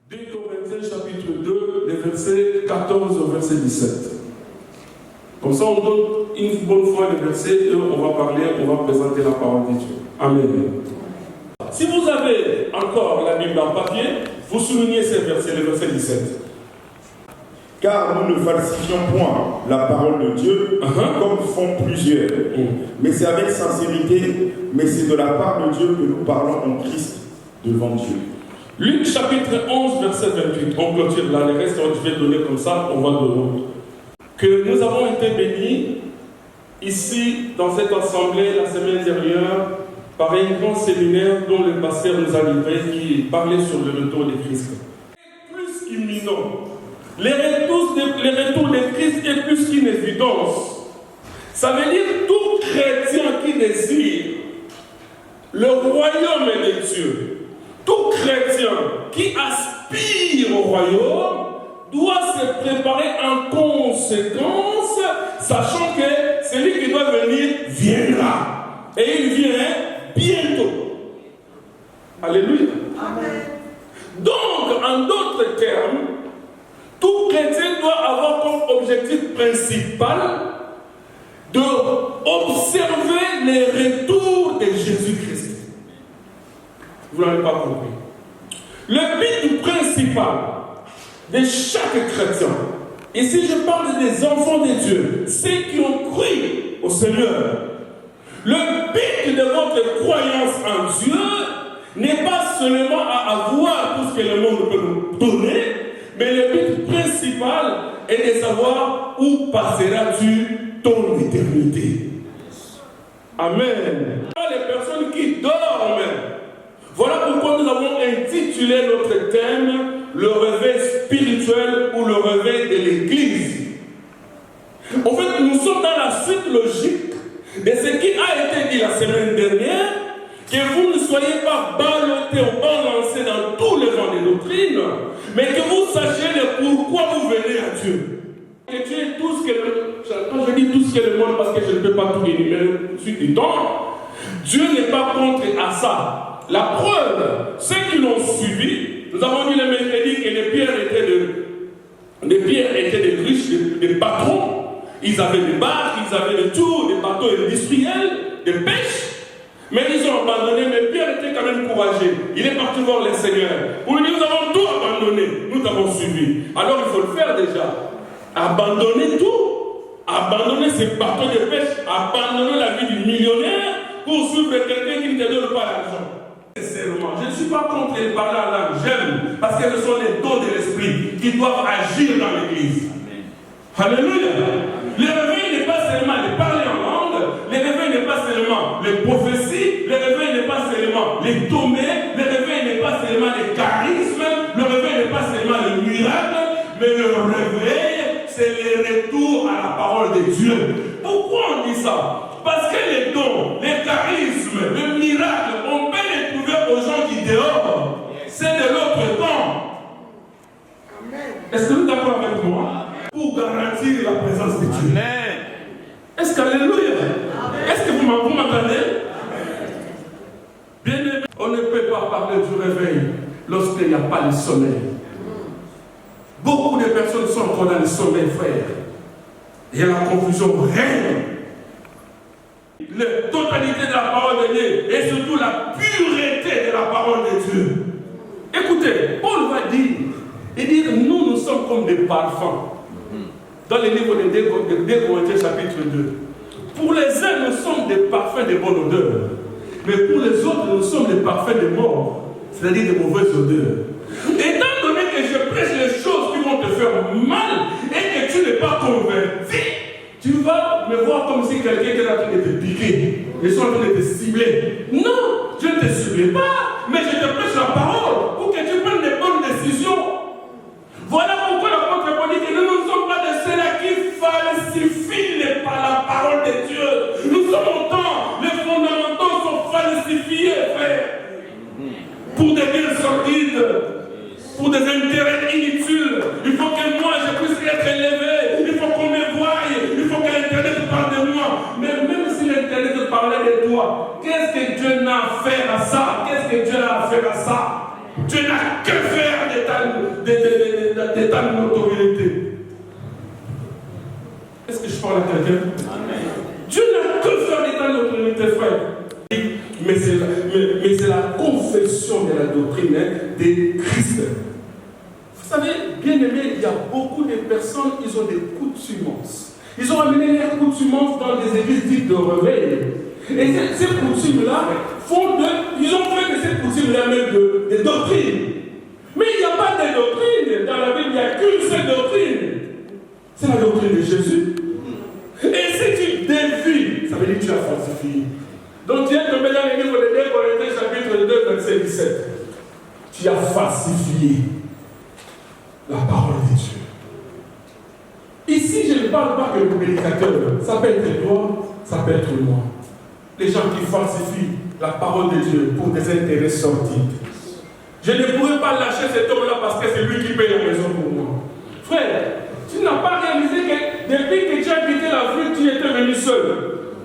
2 Corinthiens chapitre 2, les versets 14 au verset 17. Comme ça, on donne une bonne fois les versets et on va parler, on va présenter la parole de Dieu. Amen. Si vous avez encore la Bible en papier, vous soulignez ces versets, le verset 17. Car nous ne falsifions point la parole de Dieu comme font plusieurs. Mais c'est avec sincérité, mais c'est de la part de Dieu que nous parlons en Christ devant Dieu. Luc chapitre 11, verset 28. On clôture là, les restes, je vais donner comme ça, on va donner. Que nous avons été bénis ici, dans cette assemblée, la semaine dernière, par un grand séminaire dont le pasteur nous a livré qui parlait sur le retour de Christ. Plus imminent. Le retour de Christ est plus qu'une évidence. Ça veut dire tout chrétien qui désire le royaume de Dieu, tout chrétien qui aspire au royaume, doit se préparer en conséquence, sachant que celui qui doit venir viendra. Et il vient bientôt. Alléluia. Amen. Donc, en d'autres termes, tout chrétien doit avoir comme objectif principal d'observer les retours de Jésus-Christ. Vous n'avez pas compris. Le but principal de chaque chrétien, ici je parle des enfants de Dieu, ceux qui ont cru au Seigneur. Le but de votre croyance en Dieu n'est pas seulement à avoir tout ce que le monde peut nous donner, mais le but principal est de savoir où passeras-tu ton éternité. Amen. Les personnes qui dorment. Voilà pourquoi nous avons intitulé notre thème le réveil spirituel ou le réveil de l'Église. En fait, nous sommes dans la suite logique de ce qui a été dit la semaine dernière, que vous ne soyez pas ballottés ou balancés dans tous les vents des doctrines, mais que vous sachiez le pourquoi vous venez à Dieu. Que Dieu est tout ce que quand je dis tout ce que le monde, parce que je ne peux pas tout énumérer suite du temps, Dieu n'est pas contre à ça. La preuve, ceux qui l'ont suivi, nous avons dit le mercredi que les pierres étaient des riches, des patrons. Ils avaient des barques, ils avaient des tours, des bateaux industriels, des pêches. Mais ils ont abandonné, mais Pierre était quand même courageux. Il est parti voir le Seigneur. Pour lui dire, nous avons tout abandonné, nous t'avons suivi. Alors il faut le faire déjà. Abandonner tout, abandonner ses bateaux de pêche, abandonner la vie du millionnaire pour suivre quelqu'un qui ne te donne pas l'argent. Sincèrement, je ne suis pas contre les parler en langue, j'aime, parce que ce sont les dons de l'esprit qui doivent agir dans l'église. Alléluia. Le réveil n'est pas seulement de parler en langue, le réveil n'est pas seulement les prophéties, le réveil n'est pas seulement les tombées, le réveil n'est pas seulement les charismes, le réveil n'est pas seulement le miracle, mais le réveil, c'est le retour à la parole de Dieu. Pourquoi on dit ça? Parce que les dons, les charismes, le miracle, on peut les trouver aux gens qui dehors. C'est de l'autre temps. Est-ce que vous êtes d'accord avec moi? Pour garantir la présence de Dieu. Amen. Est-ce qu'alléluia? Est-ce que vous m'entendez? Bien aimé, on ne peut pas parler du réveil lorsqu'il n'y a pas le sommeil. Beaucoup de personnes sont encore dans le sommeil, frère. Et la confusion règne. La totalité de la parole de Dieu et surtout la pureté de la parole de Dieu. Écoutez, Paul va dire, il dit nous sommes comme des parfums. Dans le livre de 2 Corinthiens chapitre 2. Pour les uns, nous sommes des parfums de bonne odeur. Mais pour les autres, nous sommes des parfums de mort. C'est-à-dire de mauvaises odeurs. Étant donné que je prêche les choses qui vont te faire mal et que tu n'es pas converti, tu vas me voir comme si quelqu'un était en train de te piquer. Je suis en train de te cibler. Non, je ne te cible pas, mais je te prêche la parole pour que tu prennes des bonnes décisions. Voilà pourquoi l'apôtre Paul dit que nous ne sommes pas de ceux-là qui falsifient par la parole de Dieu. Nous sommes au temps, les fondamentaux sont falsifiés, frère. Pour des biens sordides, pour des intérêts inutiles. Il faut que moi je puisse être élevé, il faut qu'on me voie, il faut que l'Internet parle de moi. Mais même si l'Internet parlait de toi, qu'est-ce que Dieu n'a à faire à ça? Qu'est-ce que Dieu a à faire à ça? Dieu n'a que faire de ta d'état de notoriété. Est-ce que je parle à quelqu'un? Dieu n'a que faire d'état de notoriété, frère. Mais c'est la confession de la doctrine de Christ. Vous savez, bien aimé, il y a beaucoup de personnes, ils ont des coutumances. Ils ont amené leurs coutumances dans des églises dites de réveil. Et ces coutumes-là font ils ont fait de ces coutumes-là même des doctrines. Mais il n'y a pas de doctrine. Dans la Bible, il n'y a qu'une seule doctrine. C'est la doctrine de Jésus. Et si tu défies, ça veut dire que tu as falsifié. Donc tu es tombé dans les livres de 2 Corinthiens chapitre 2, verset 17. Tu as falsifié la parole de Dieu. Ici, je ne parle pas que le prédicateur. Ça peut être toi, ça peut être moi. Les gens qui falsifient la parole de Dieu pour des intérêts sordides. Je ne pourrais pas lâcher cet homme-là parce que c'est lui qui paye la maison pour moi. Frère, tu n'as pas réalisé que depuis que tu as quitté l'Afrique, tu étais venu seul.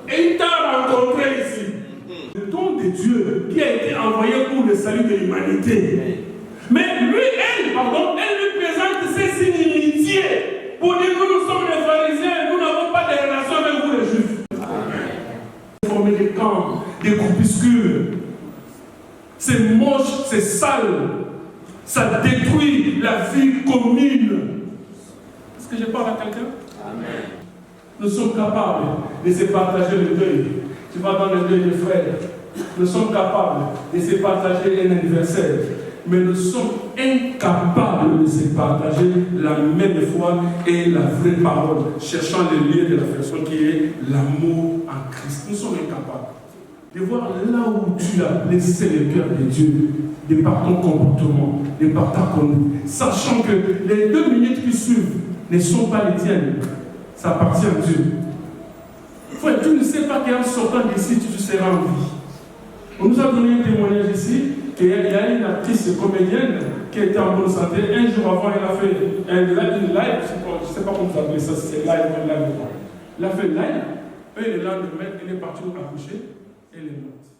Et il t'a rencontré ici. Le don de Dieu qui a été envoyé pour le salut de l'humanité. Mais lui, elle lui présente ces signes initiés pour dire que nous sommes les pharisiens et nous n'avons pas de relation avec vous les juifs. Former des camps, des groupuscules. C'est moche, c'est sale. Ça détruit la vie commune. Est-ce que je parle à quelqu'un? Amen. Nous sommes capables de se partager le deuil. Tu vas dans le deuil de frère. Nous sommes capables de se partager un anniversaire. Mais nous sommes incapables de se partager la même foi et la vraie parole, cherchant le lien de la personne qui est l'amour en Christ. Nous sommes incapables de voir là où tu as blessé le cœur de Dieu, de par ton comportement, de par ta conduite, sachant que les 2 minutes qui suivent ne sont pas les tiennes, ça appartient à Dieu. Frère, tu ne sais pas qu'en sortant d'ici, tu seras en vie. On nous a donné un témoignage ici qu'il y a une actrice comédienne qui était en bonne santé. Un jour avant, elle a fait une live, je ne sais pas comment vous appelez ça, c'est live ou live. Elle a fait live, et le lendemain, elle est partie accoucher et elle est morte.